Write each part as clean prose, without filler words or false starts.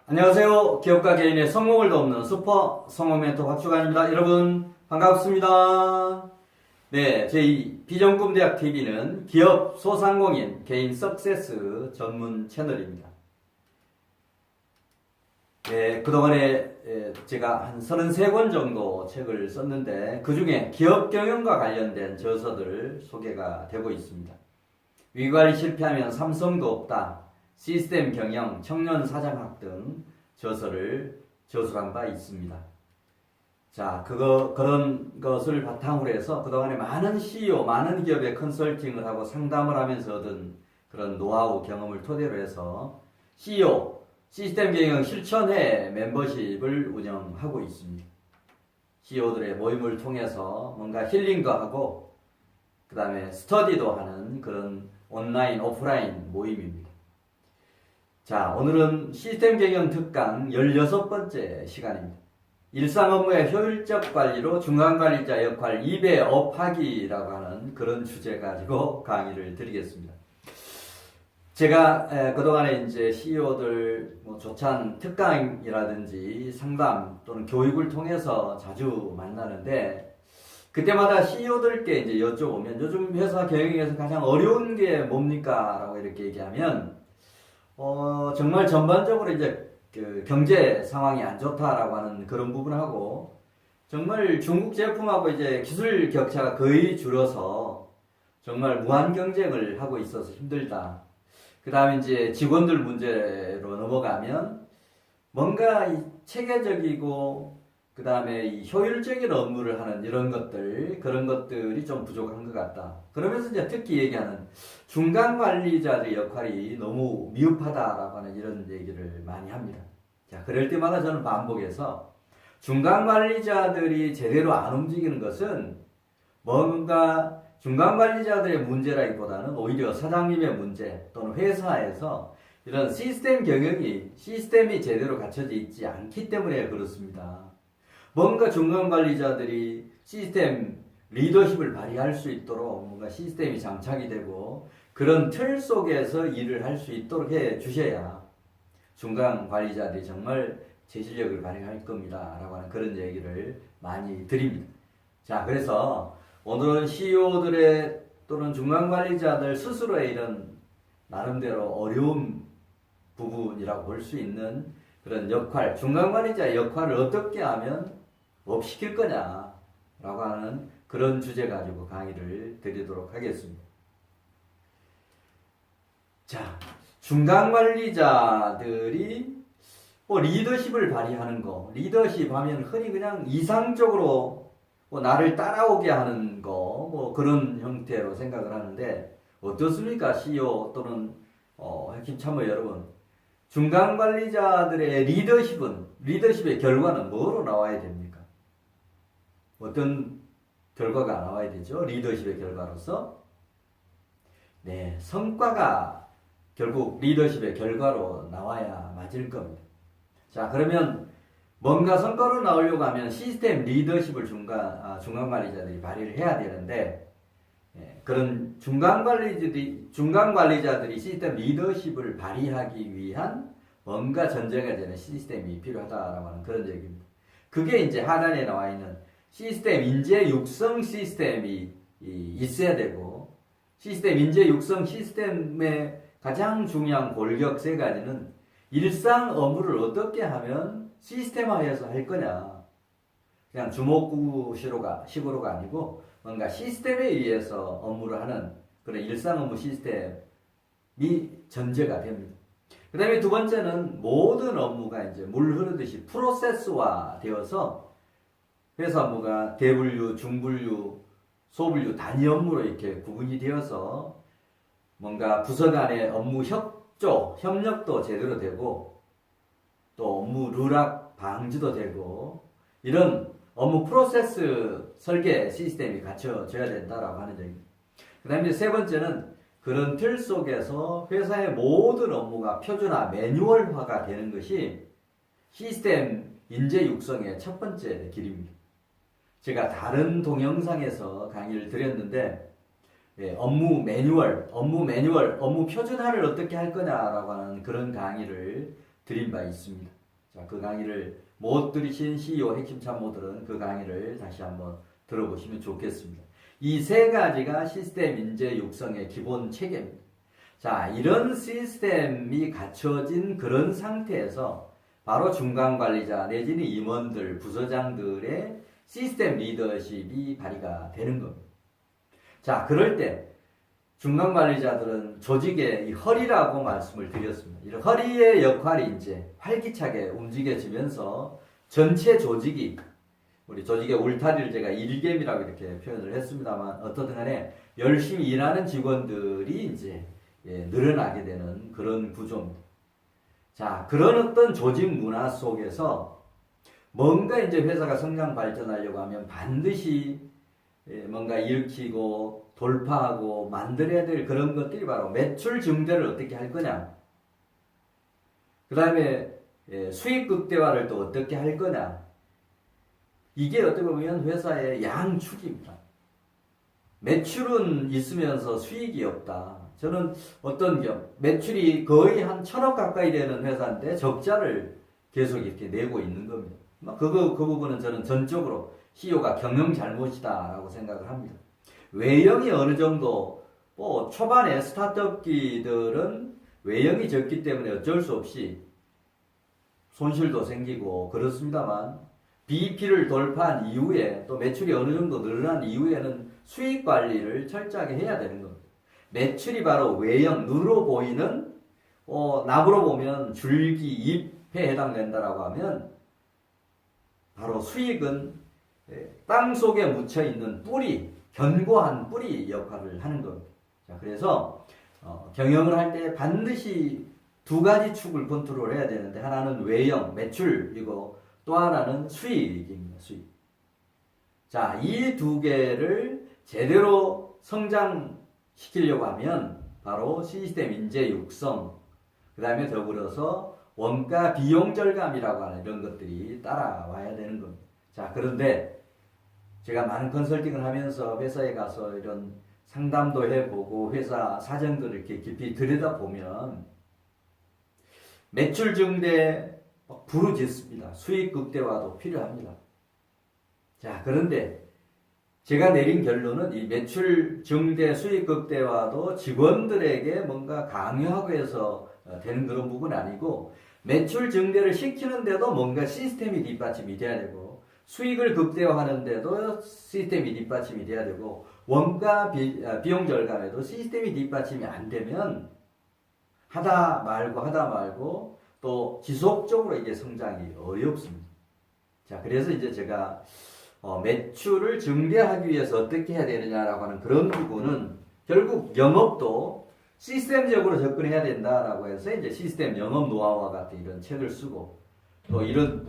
안녕하세요. 기업가 개인의 성공을 돕는 슈퍼 성공 멘토 박주관입니다. 여러분 반갑습니다. 네, 저희 비전꿈대학 TV는 기업 소상공인 개인 석세스 전문 채널입니다. 네, 그동안에 제가 한 33권 정도 책을 썼는데 그 중에 기업 경영과 관련된 저서들 소개가 되고 있습니다. 위관리 실패하면 삼성도 없다. 시스템 경영, 청년 사장학 등 저서를 저술한 바 있습니다. 자, 그런 것을 바탕으로 해서 그동안에 많은 CEO, 많은 기업에 컨설팅을 하고 상담을 하면서 얻은 그런 노하우 경험을 토대로 해서 CEO, 시스템 경영 실천회 멤버십을 운영하고 있습니다. CEO들의 모임을 통해서 뭔가 힐링도 하고 그 다음에 스터디도 하는 그런 온라인, 오프라인 모임입니다. 자, 오늘은 시스템 경영 특강 16번째 시간입니다. 일상 업무의 효율적 관리로 중간관리자 역할 2배 업하기라고 하는 그런 주제 가지고 강의를 드리겠습니다. 제가 그동안에 이제 CEO들 조찬 특강이라든지 상담 또는 교육을 통해서 자주 만나는데 그때마다 CEO들께 이제 여쭤보면 요즘 회사 경영에서 가장 어려운 게 뭡니까? 라고 이렇게 얘기하면 정말 전반적으로 이제 그 경제 상황이 안 좋다라고 하는 그런 부분하고 정말 중국 제품하고 이제 기술 격차가 거의 줄어서 정말 무한 경쟁을 하고 있어서 힘들다. 그 다음에 이제 직원들 문제로 넘어가면 뭔가 체계적이고 그 다음에 이 효율적인 업무를 하는 이런 것들, 그런 것들이 좀 부족한 것 같다. 그러면서 이제 특히 얘기하는 중간 관리자의 역할이 너무 미흡하다라고 하는 이런 얘기를 많이 합니다. 자, 그럴 때마다 저는 반복해서 중간 관리자들이 제대로 안 움직이는 것은 뭔가 중간 관리자들의 문제라기보다는 오히려 사장님의 문제 또는 회사에서 이런 시스템이 제대로 갖춰져 있지 않기 때문에 그렇습니다. 뭔가 중간 관리자들이 시스템 리더십을 발휘할 수 있도록 뭔가 시스템이 장착이 되고 그런 틀 속에서 일을 할 수 있도록 해 주셔야 중간 관리자들이 정말 제 실력을 발휘할 겁니다. 라고 하는 그런 얘기를 많이 드립니다. 자, 그래서 오늘은 CEO들의 또는 중간 관리자들 스스로의 이런 나름대로 어려운 부분이라고 볼 수 있는 그런 역할, 중간 관리자의 역할을 어떻게 하면 업시킬 거냐라고 하는 그런 주제 가지고 강의를 드리도록 하겠습니다. 자, 중간 관리자들이 리더십을 발휘하는 거, 리더십 하면 흔히 그냥 이상적으로 나를 따라오게 하는 거, 그런 형태로 생각을 하는데 어떻습니까? CEO 또는 핵심 참모 여러분. 중간 관리자들의 리더십의 결과는 뭐로 나와야 됩니까? 어떤 결과가 나와야 되죠? 리더십의 결과로서. 네, 성과가 결국 리더십의 결과로 나와야 맞을 겁니다. 자, 그러면 뭔가 성과로 나오려고 하면 시스템 리더십을 중간 관리자들이 발휘를 해야 되는데, 그런 중간 관리자들이 시스템 리더십을 발휘하기 위한 뭔가 전제가 되는 시스템이 필요하다라고 하는 그런 얘기입니다. 그게 이제 하단에 나와 있는 시스템 인재 육성 시스템이 있어야 되고, 시스템 인재 육성 시스템의 가장 중요한 골격 세 가지는 일상 업무를 어떻게 하면 시스템화해서 할 거냐. 그냥 주먹구식으로가 아니고 뭔가 시스템에 의해서 업무를 하는 그런 일상 업무 시스템이 전제가 됩니다. 그 다음에 두 번째는 모든 업무가 이제 물 흐르듯이 프로세스화 되어서 회사 업무가 대분류, 중분류, 소분류, 단위 업무로 이렇게 구분이 되어서 뭔가 부서 간의 업무 협력도 제대로 되고 또 업무 누락 방지도 되고 이런 업무 프로세스 설계 시스템이 갖춰져야 된다라고 하는 얘기입니다. 그 다음에 세 번째는 그런 틀 속에서 회사의 모든 업무가 표준화, 매뉴얼화가 되는 것이 시스템 인재 육성의 첫 번째 길입니다. 제가 다른 동영상에서 강의를 드렸는데 업무 매뉴얼, 업무 표준화를 어떻게 할 거냐라고 하는 그런 강의를 드린 바 있습니다. 자, 그 강의를 못 들으신 CEO 핵심 참모들은 그 강의를 다시 한번 들어보시면 좋겠습니다. 이 세 가지가 시스템 인재 육성의 기본 체계입니다. 자, 이런 시스템이 갖춰진 그런 상태에서 바로 중간 관리자 내지는 임원들, 부서장들의 시스템 리더십이 발휘가 되는 겁니다. 자, 그럴 때 중간 관리자들은 조직의 이 허리라고 말씀을 드렸습니다. 이 허리의 역할이 이제 활기차게 움직여지면서 전체 조직이, 우리 조직의 울타리를 제가 일개미라고 이렇게 표현을 했습니다만, 어떻든 간에 열심히 일하는 직원들이 이제 늘어나게 되는 그런 구조입니다. 자, 그런 어떤 조직 문화 속에서 뭔가 이제 회사가 성장 발전하려고 하면 반드시 뭔가 일으키고 돌파하고 만들어야 될 그런 것들이 바로 매출 증대를 어떻게 할 거냐, 그 다음에 수익 극대화를 또 어떻게 할 거냐, 이게 어떻게 보면 회사의 양축입니다. 매출은 있으면서 수익이 없다. 저는 어떤 매출이 거의 한 1,000억 가까이 되는 회사인데 적자를 계속 이렇게 내고 있는 겁니다. 그 부분은 저는 전적으로 CEO가 경영 잘못이다라고 생각을 합니다. 외형이 어느 정도, 초반에 스타트업기들은 외형이 적기 때문에 어쩔 수 없이 손실도 생기고 그렇습니다만, BEP를 돌파한 이후에 또 매출이 어느 정도 늘어난 이후에는 수익 관리를 철저하게 해야 되는 겁니다. 매출이 바로 외형, 눈으로 보이는, 나무로 보면 줄기, 잎에 해당된다라고 하면, 바로 수익은 땅 속에 묻혀있는 뿌리, 견고한 뿌리 역할을 하는 겁니다. 자, 그래서 경영을 할 때 반드시 두 가지 축을 컨트롤해야 되는데, 하나는 외형, 매출이고 또 하나는 수익입니다. 수익. 자, 이 두 개를 제대로 성장시키려고 하면 바로 시스템 인재 육성, 그 다음에 더불어서 원가 비용 절감이라고 하는 이런 것들이 따라와야 되는 겁니다. 자, 그런데 제가 많은 컨설팅을 하면서 회사에 가서 이런 상담도 해보고 회사 사정들을 이렇게 깊이 들여다보면 매출 증대 부르짖습니다. 수익 극대화도 필요합니다. 자, 그런데 제가 내린 결론은 이 매출 증대, 수익 극대화도 직원들에게 뭔가 강요하고 해서 되는 그런 부분은 아니고, 매출 증대를 시키는데도 뭔가 시스템이 뒷받침이 돼야 되고, 수익을 극대화하는데도 시스템이 뒷받침이 돼야 되고, 원가 비용 절감에도 시스템이 뒷받침이 안 되면 하다 말고 또 지속적으로 이게 성장이 어렵습니다. 자, 그래서 이제 제가 매출을 증대하기 위해서 어떻게 해야 되느냐라고 하는 그런 부분은 결국 영업도 시스템적으로 접근해야 된다라고 해서 이제 시스템 영업 노하우와 같은 이런 책을 쓰고, 또 이런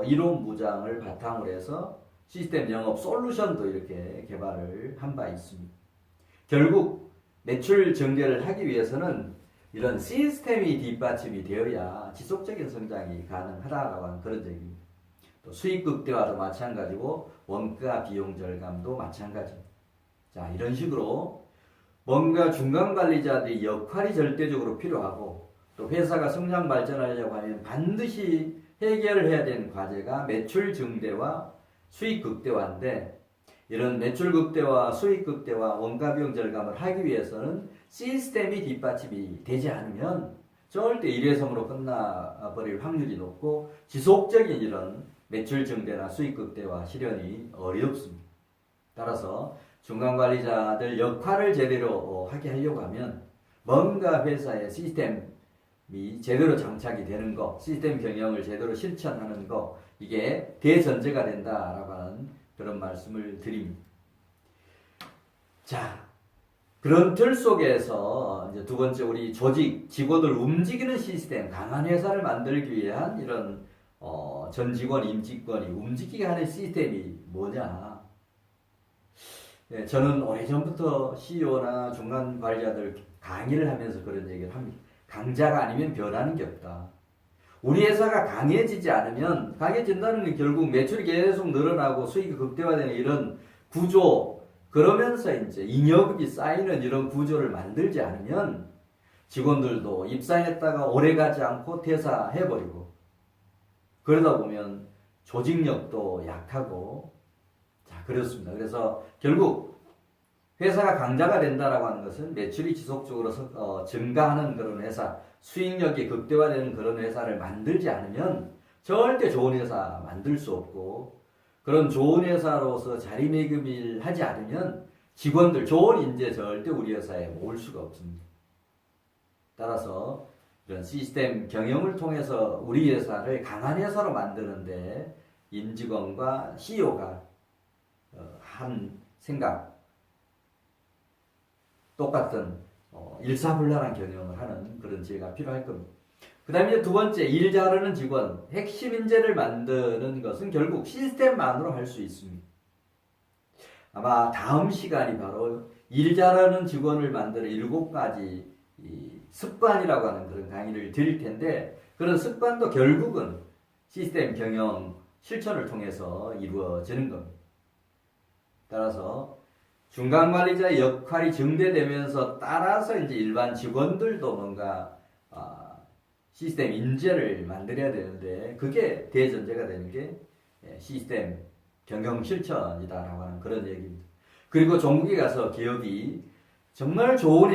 이론 무장을 바탕으로 해서 시스템 영업 솔루션도 이렇게 개발을 한 바 있습니다. 결국 매출 증대를 하기 위해서는 이런 시스템이 뒷받침이 되어야 지속적인 성장이 가능하다라고 하는 그런 얘기입니다. 또 수익 극대화도 마찬가지고 원가 비용 절감도 마찬가지입니다. 자, 이런 식으로 뭔가 중간 관리자들의 역할이 절대적으로 필요하고, 또 회사가 성장 발전하려고 하면 반드시 해결해야 되는 과제가 매출 증대와 수익 극대화인데, 이런 매출 극대화, 수익 극대화, 원가 비용 절감을 하기 위해서는 시스템이 뒷받침이 되지 않으면 절대 일회성으로 끝나버릴 확률이 높고, 지속적인 이런 매출 증대나 수익 극대화 실현이 어렵습니다. 따라서 중간 관리자들 역할을 제대로 하게 하려고 하면 뭔가 회사의 시스템이 제대로 장착이 되는 거, 시스템 경영을 제대로 실천하는 거, 이게 대전제가 된다라고 하는 그런 말씀을 드립니다. 자, 그런 틀 속에서 이제 두 번째, 우리 조직, 직원을 움직이는 시스템, 강한 회사를 만들기 위한 이런 전 직원, 임직원이 움직이게 하는 시스템이 뭐냐? 네, 저는 오래전부터 CEO나 중간 관리자들 강의를 하면서 그런 얘기를 합니다. 강자가 아니면 변하는 게 없다. 우리 회사가 강해지지 않으면, 강해진다는 게 결국 매출이 계속 늘어나고 수익이 극대화되는 이런 구조, 그러면서 이제 잉여금이 쌓이는 이런 구조를 만들지 않으면 직원들도 입사했다가 오래 가지 않고 퇴사해버리고, 그러다 보면 조직력도 약하고, 자, 그렇습니다. 그래서 결국 회사가 강자가 된다라고 하는 것은 매출이 지속적으로 증가하는 그런 회사, 수익력이 극대화되는 그런 회사를 만들지 않으면 절대 좋은 회사 만들 수 없고, 그런 좋은 회사로서 자리매김을 하지 않으면 직원들, 좋은 인재 절대 우리 회사에 모을 수가 없습니다. 따라서 이런 시스템 경영을 통해서 우리 회사를 강한 회사로 만드는데 임직원과 CEO가 한 생각, 똑같은 일사불란한 경영을 하는 그런 지혜가 필요할 겁니다. 그 다음에 두 번째, 일 잘하는 직원, 핵심 인재를 만드는 것은 결국 시스템만으로 할 수 있습니다. 아마 다음 시간이 바로 일 잘하는 직원을 만드는 7가지 습관이라고 하는 그런 강의를 드릴 텐데, 그런 습관도 결국은 시스템 경영 실천을 통해서 이루어지는 겁니다. 따라서 중간관리자의 역할이 증대되면서 따라서 이제 일반 직원들도 뭔가 시스템 인재를 만들어야 되는데, 그게 대전제가 되는 게 시스템 경영 실천이다라고 하는 그런 얘기입니다. 그리고 종국에 가서 기업이 정말 좋은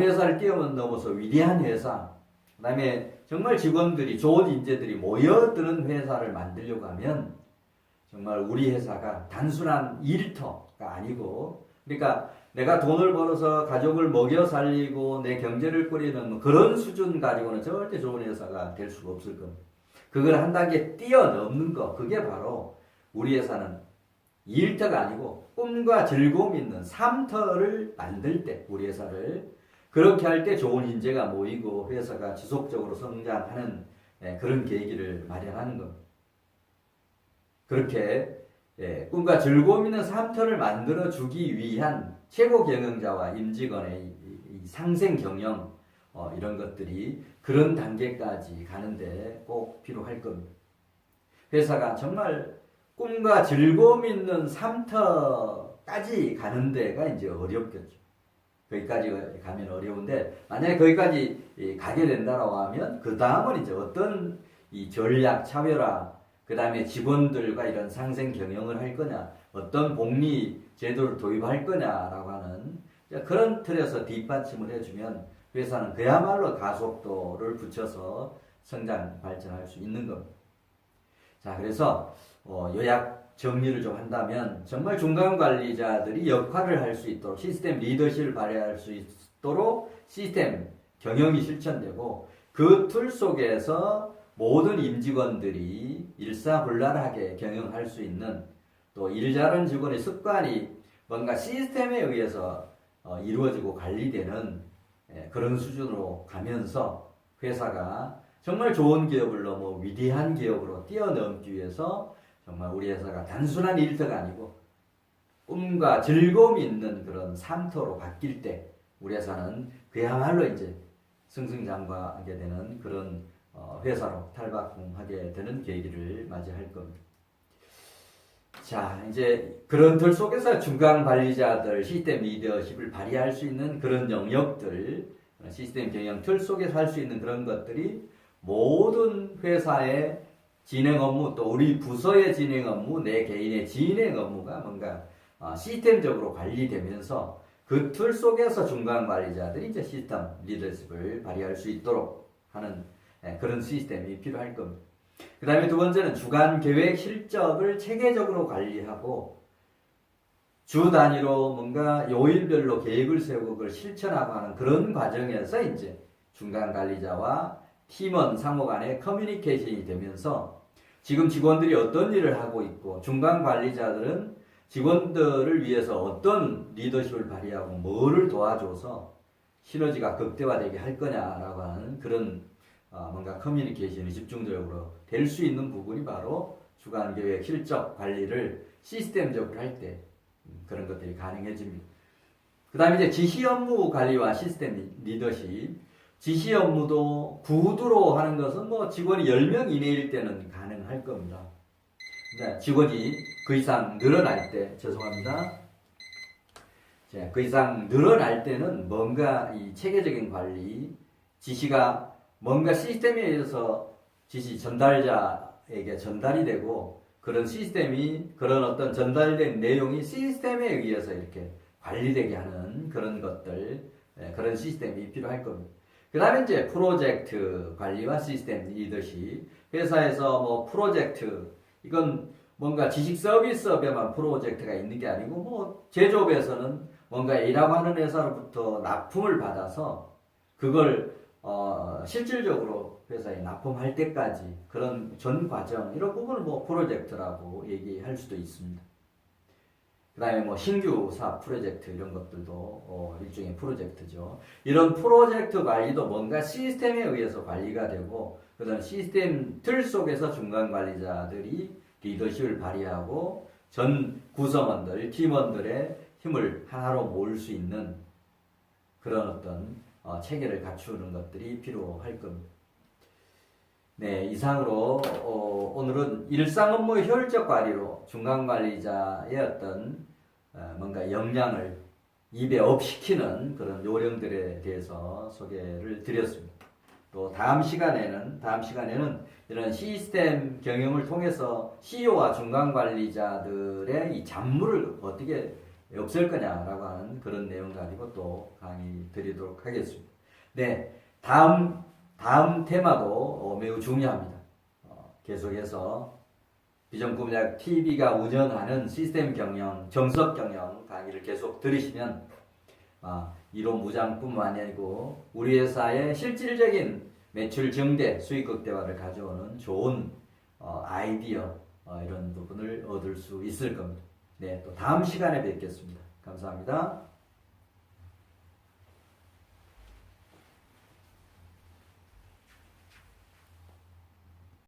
회사를 뛰어넘어서 위대한 회사, 그 다음에 정말 직원들이, 좋은 인재들이 모여드는 회사를 만들려고 하면 정말 우리 회사가 단순한 일터가 아니고, 그러니까 내가 돈을 벌어서 가족을 먹여 살리고 내 경제를 꾸리는 그런 수준 가지고는 절대 좋은 회사가 될 수가 없을 겁니다. 그걸 한 단계 뛰어넘는 거, 그게 바로 우리 회사는 일터가 아니고 꿈과 즐거움 있는 삶터를 만들 때, 우리 회사를 그렇게 할 때 좋은 인재가 모이고 회사가 지속적으로 성장하는 그런 계기를 마련하는 겁니다. 그렇게 꿈과 즐거움 있는 삶터를 만들어 주기 위한 최고 경영자와 임직원의 이 상생 경영, 이런 것들이 그런 단계까지 가는데 꼭 필요할 겁니다. 회사가 정말 꿈과 즐거움 있는 삶터까지 가는 데가 이제 어렵겠죠. 거기까지 가면 어려운데, 만약에 거기까지 가게 된다고 하면 그 다음은 이제 어떤 이 전략 차별화, 그 다음에 직원들과 이런 상생 경영을 할 거냐, 어떤 복리 제도를 도입할 거냐라고 하는 그런 틀에서 뒷받침을 해주면 회사는 그야말로 가속도를 붙여서 성장 발전할 수 있는 겁니다. 자, 그래서 요약 정리를 좀 한다면, 정말 중간 관리자들이 역할을 할 수 있도록, 시스템 리더십을 발휘할 수 있도록 시스템 경영이 실천되고, 그 틀 속에서 모든 임직원들이 일사불란하게 경영할 수 있는, 또 일 잘하는 직원의 습관이 뭔가 시스템에 의해서 이루어지고 관리되는 그런 수준으로 가면서 회사가 정말 좋은 기업을 넘어 위대한 기업으로 뛰어넘기 위해서 정말 우리 회사가 단순한 일터가 아니고 꿈과 즐거움이 있는 그런 삶터로 바뀔 때 우리 회사는 그야말로 이제 승승장구하게 되는 그런 회사로 탈바꿈하게 되는 계기를 맞이할 겁니다. 자, 이제 그런 틀 속에서 중간 관리자들, 시스템 리더십을 발휘할 수 있는 그런 영역들, 시스템 경영 틀 속에서 할 수 있는 그런 것들이 모든 회사의 진행 업무, 또 우리 부서의 진행 업무, 내 개인의 진행 업무가 뭔가 시스템적으로 관리되면서 그 틀 속에서 중간 관리자들이 이제 시스템 리더십을 발휘할 수 있도록 하는 그런 시스템이 필요할 겁니다. 그 다음에 두 번째는 주간 계획 실적을 체계적으로 관리하고 주 단위로 뭔가 요일별로 계획을 세우고 그걸 실천하고 하는 그런 과정에서 이제 중간 관리자와 팀원 상호 간의 커뮤니케이션이 되면서 지금 직원들이 어떤 일을 하고 있고 중간 관리자들은 직원들을 위해서 어떤 리더십을 발휘하고 뭐를 도와줘서 시너지가 극대화되게 할 거냐라고 하는 그런 뭔가 커뮤니케이션이 집중적으로 될 수 있는 부분이 바로 주간 계획 실적 관리를 시스템적으로 할 때 그런 것들이 가능해집니다. 그 다음에 이제 지시 업무 관리와 시스템 리더십, 지시 업무도 구두로 하는 것은 뭐 직원이 10명 이내일 때는 가능할 겁니다. 네, 직원이 그 이상 늘어날 때, 죄송합니다. 자, 그 이상 늘어날 때는 뭔가 이 체계적인 관리, 지시가 뭔가 시스템에 의해서 지시 전달자에게 전달이 되고 그런 시스템이 그런 어떤 전달된 내용이 시스템에 의해서 이렇게 관리되게 하는 그런 것들 그런 시스템이 필요할 겁니다. 그 다음에 이제 프로젝트 관리와 시스템 리더십 회사에서 뭐 프로젝트 이건 뭔가 지식 서비스업에만 프로젝트가 있는 게 아니고 뭐 제조업에서는 뭔가 A라고 하는 회사로부터 납품을 받아서 그걸 실질적으로 회사에 납품할 때까지 그런 전 과정 이런 부분을 뭐 프로젝트라고 얘기할 수도 있습니다. 그 다음에 뭐 신규 사업 프로젝트 이런 것들도 일종의 프로젝트죠. 이런 프로젝트 관리도 뭔가 시스템에 의해서 관리가 되고 그다음 시스템 틀 속에서 중간 관리자들이 리더십을 발휘하고 전 구성원들, 팀원들의 힘을 하나로 모을 수 있는 그런 어떤 체계를 갖추는 것들이 필요할 겁니다. 네, 이상으로 오늘은 일상 업무의 효율적 관리로 중간 관리자의 어떤 뭔가 역량을 입에 업시키는 그런 요령들에 대해서 소개를 드렸습니다. 또 다음 시간에는 이런 시스템 경영을 통해서 CEO와 중간 관리자들의 이 잡무를 어떻게 없앨 거냐라고 하는 그런 내용 가지고 또 강의 드리도록 하겠습니다. 네, 다음 테마도 매우 중요합니다. 계속해서 비전꿈약 TV가 운영하는 시스템 경영, 정석 경영 강의를 계속 들으시면 이론 무장뿐만이 아니고 우리 회사의 실질적인 매출 증대, 수익 극대화를 가져오는 좋은 아이디어 이런 부분을 얻을 수 있을 겁니다. 네, 또 다음 시간에 뵙겠습니다. 감사합니다.